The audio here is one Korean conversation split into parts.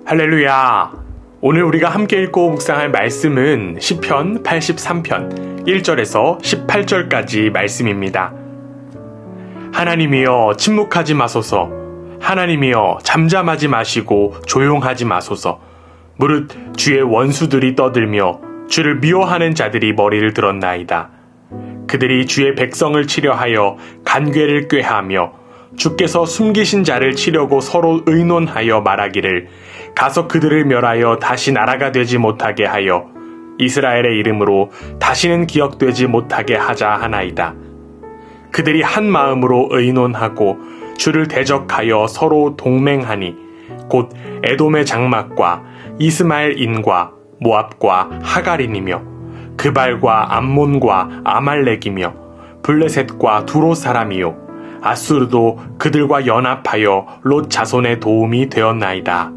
할렐루야! 오늘 우리가 함께 읽고 묵상할 말씀은 시편 83편 1절에서 18절까지 말씀입니다. 하나님이여 침묵하지 마소서. 하나님이여 잠잠하지 마시고 조용하지 마소서. 무릇 주의 원수들이 떠들며 주를 미워하는 자들이 머리를 들었나이다. 그들이 주의 백성을 치려하여 간궤를 꾀하며 주께서 숨기신 자를 치려고 서로 의논하여 말하기를 가서 그들을 멸하여 다시 나라가 되지 못하게 하여 이스라엘의 이름으로 다시는 기억되지 못하게 하자 하나이다. 그들이 한 마음으로 의논하고 주를 대적하여 서로 동맹하니 곧 에돔의 장막과 이스마엘인과 모압과 하갈인이며 그발과 암몬과 아말렉이며 블레셋과 두로 사람이요 아수르도 그들과 연합하여 롯 자손의 도움이 되었나이다.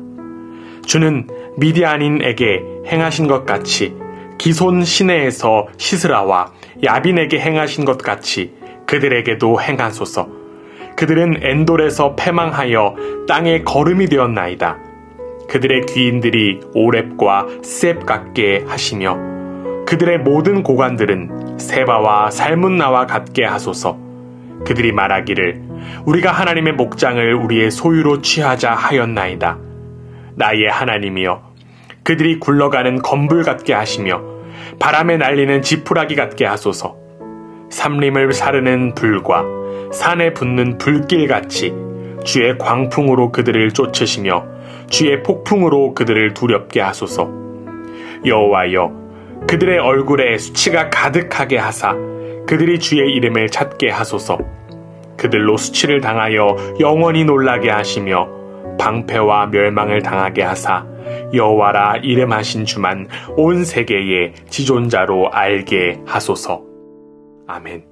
주는 미디안인에게 행하신 것 같이 기손 시내에서 시스라와 야빈에게 행하신 것 같이 그들에게도 행하소서. 그들은 엔돌에서 패망하여 땅에 거름이 되었나이다. 그들의 귀인들이 오렙과 셉 같게 하시며 그들의 모든 고관들은 세바와 살문나와 같게 하소서. 그들이 말하기를 우리가 하나님의 목장을 우리의 소유로 취하자 하였나이다. 나의 하나님이여 그들이 굴러가는 건불 같게 하시며 바람에 날리는 지푸라기 같게 하소서. 삼림을 사르는 불과 산에 붙는 불길같이 주의 광풍으로 그들을 쫓으시며 주의 폭풍으로 그들을 두렵게 하소서. 여호와여 그들의 얼굴에 수치가 가득하게 하사 그들이 주의 이름을 찾게 하소서. 그들로 수치를 당하여 영원히 놀라게 하시며 방패와 멸망을 당하게 하사 여호와라 이름하신 주만 온 세계의 지존자로 알게 하소서. 아멘.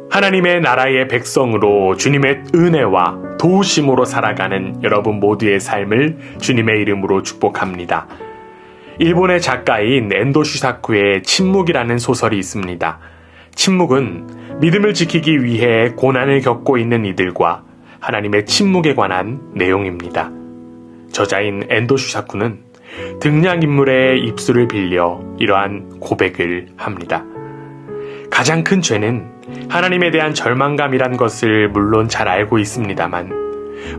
하나님의 나라의 백성으로 주님의 은혜와 도우심으로 살아가는 여러분 모두의 삶을 주님의 이름으로 축복합니다. 일본의 작가인 엔도 슈사쿠의 침묵이라는 소설이 있습니다. 침묵은 믿음을 지키기 위해 고난을 겪고 있는 이들과 하나님의 침묵에 관한 내용입니다. 저자인 엔도 슈사쿠는 등장인물의 입술을 빌려 이러한 고백을 합니다. 가장 큰 죄는 하나님에 대한 절망감이란 것을 물론 잘 알고 있습니다만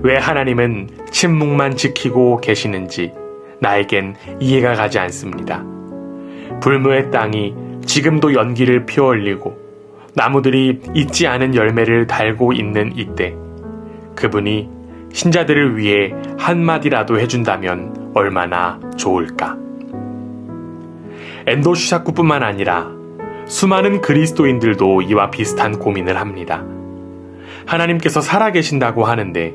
왜 하나님은 침묵만 지키고 계시는지 나에겐 이해가 가지 않습니다. 불무의 땅이 지금도 연기를 피어올리고 나무들이 잊지 않은 열매를 달고 있는 이때 그분이 신자들을 위해 한마디라도 해준다면 얼마나 좋을까. 엔도 슈사쿠뿐만 아니라 수많은 그리스도인들도 이와 비슷한 고민을 합니다. 하나님께서 살아계신다고 하는데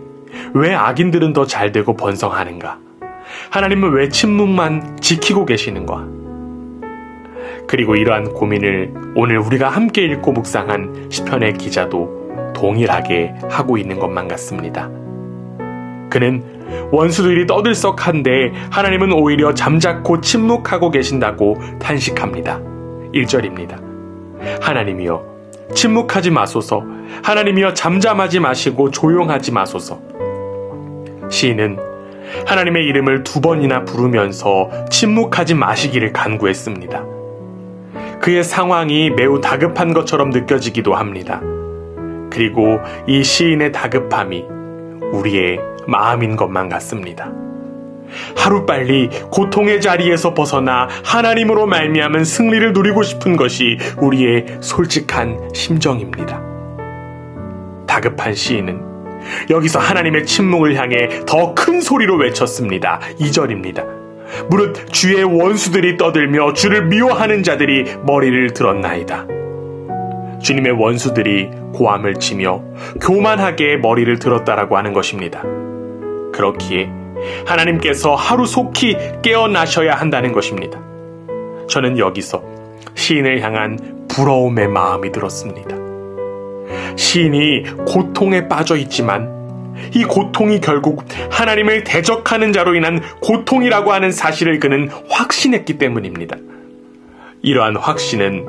왜 악인들은 더 잘되고 번성하는가? 하나님은 왜 침묵만 지키고 계시는가? 그리고 이러한 고민을 오늘 우리가 함께 읽고 묵상한 시편의 기자도 동일하게 하고 있는 것만 같습니다. 그는 원수들이 떠들썩한데 하나님은 오히려 잠자코 침묵하고 계신다고 탄식합니다. 1절입니다. 하나님이여 침묵하지 마소서. 하나님이여 잠잠하지 마시고 조용하지 마소서. 시인은 하나님의 이름을 2번이나 부르면서 침묵하지 마시기를 간구했습니다. 그의 상황이 매우 다급한 것처럼 느껴지기도 합니다. 그리고 이 시인의 다급함이 우리의 마음인 것만 같습니다. 하루빨리 고통의 자리에서 벗어나 하나님으로 말미암은 승리를 누리고 싶은 것이 우리의 솔직한 심정입니다. 다급한 시인은 여기서 하나님의 침묵을 향해 더 큰 소리로 외쳤습니다. 2절입니다. 무릇 주의 원수들이 떠들며 주를 미워하는 자들이 머리를 들었나이다. 주님의 원수들이 고함을 치며 교만하게 머리를 들었다라고 하는 것입니다. 그렇기에 하나님께서 하루속히 깨어나셔야 한다는 것입니다. 저는 여기서 시인을 향한 부러움의 마음이 들었습니다. 시인이 고통에 빠져 있지만 이 고통이 결국 하나님을 대적하는 자로 인한 고통이라고 하는 사실을 그는 확신했기 때문입니다. 이러한 확신은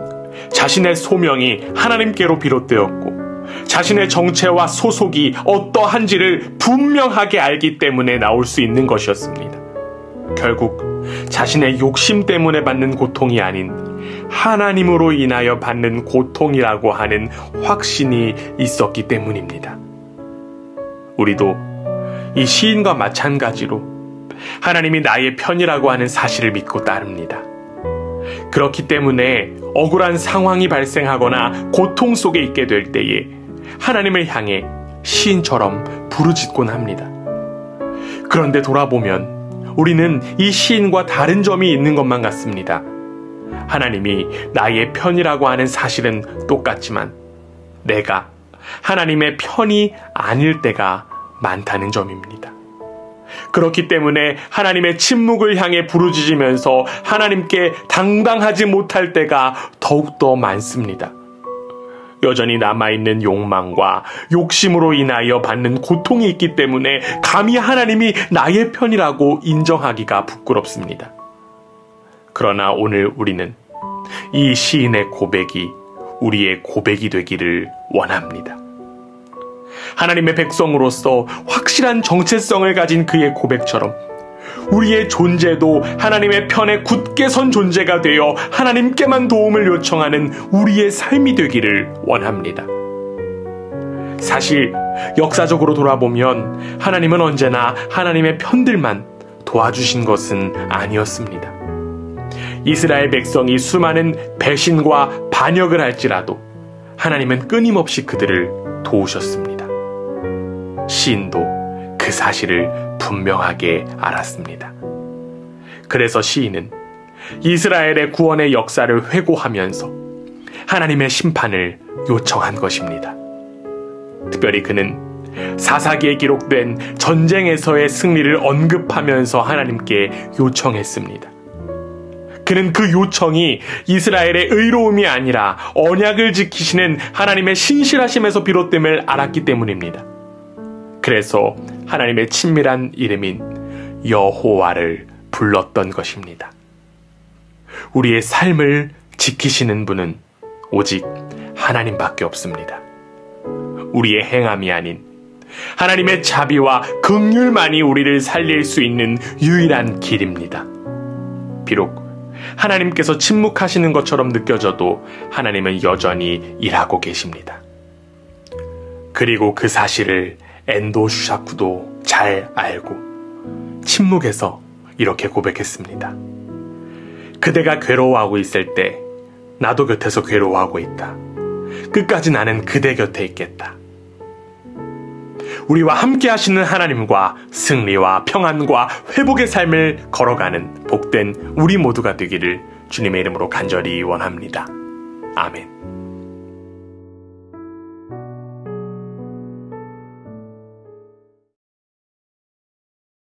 자신의 소명이 하나님께로 비롯되었고 자신의 정체와 소속이 어떠한지를 분명하게 알기 때문에 나올 수 있는 것이었습니다. 결국 자신의 욕심 때문에 받는 고통이 아닌 하나님으로 인하여 받는 고통이라고 하는 확신이 있었기 때문입니다. 우리도 이 시인과 마찬가지로 하나님이 나의 편이라고 하는 사실을 믿고 따릅니다. 그렇기 때문에 억울한 상황이 발생하거나 고통 속에 있게 될 때에 하나님을 향해 시인처럼 부르짖곤 합니다. 그런데 돌아보면 우리는 이 시인과 다른 점이 있는 것만 같습니다. 하나님이 나의 편이라고 하는 사실은 똑같지만 내가 하나님의 편이 아닐 때가 많다는 점입니다. 그렇기 때문에 하나님의 침묵을 향해 부르짖으면서 하나님께 당당하지 못할 때가 더욱더 많습니다. 여전히 남아있는 욕망과 욕심으로 인하여 받는 고통이 있기 때문에 감히 하나님이 나의 편이라고 인정하기가 부끄럽습니다. 그러나 오늘 우리는 이 시인의 고백이 우리의 고백이 되기를 원합니다. 하나님의 백성으로서 확실한 정체성을 가진 그의 고백처럼 우리의 존재도 하나님의 편에 굳게 선 존재가 되어 하나님께만 도움을 요청하는 우리의 삶이 되기를 원합니다. 사실 역사적으로 돌아보면 하나님은 언제나 하나님의 편들만 도와주신 것은 아니었습니다. 이스라엘 백성이 수많은 배신과 반역을 할지라도 하나님은 끊임없이 그들을 도우셨습니다. 시인도 그 사실을 분명하게 알았습니다. 그래서 시인은 이스라엘의 구원의 역사를 회고하면서 하나님의 심판을 요청한 것입니다. 특별히 그는 사사기에 기록된 전쟁에서의 승리를 언급하면서 하나님께 요청했습니다. 그는 그 요청이 이스라엘의 의로움이 아니라 언약을 지키시는 하나님의 신실하심에서 비롯됨을 알았기 때문입니다. 그래서 하나님의 친밀한 이름인 여호와를 불렀던 것입니다. 우리의 삶을 지키시는 분은 오직 하나님밖에 없습니다. 우리의 행함이 아닌 하나님의 자비와 긍휼만이 우리를 살릴 수 있는 유일한 길입니다. 비록 하나님께서 침묵하시는 것처럼 느껴져도 하나님은 여전히 일하고 계십니다. 그리고 그 사실을 엔도 슈샤쿠도 잘 알고 침묵에서 이렇게 고백했습니다. 그대가 괴로워하고 있을 때 나도 곁에서 괴로워하고 있다. 끝까지 나는 그대 곁에 있겠다. 우리와 함께 하시는 하나님과 승리와 평안과 회복의 삶을 걸어가는 복된 우리 모두가 되기를 주님의 이름으로 간절히 원합니다. 아멘.